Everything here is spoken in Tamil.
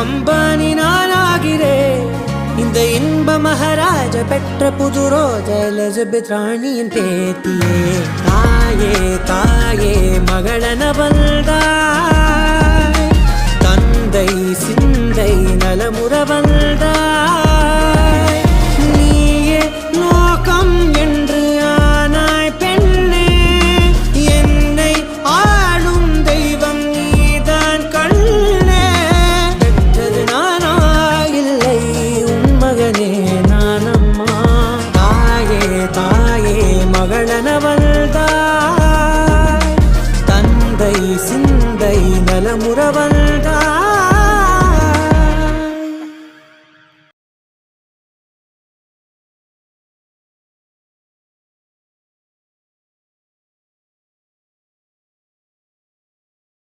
அம்பானி நானாகிறேன். இந்த இன்ப மகாராஜ பெற்ற புது ரோஜா எலிசபெத் ராணியின் பேத்தியே. தாயே தாயே மகளன வந்தாய், தந்தை சிந்தை நலமுற வந்தாய்.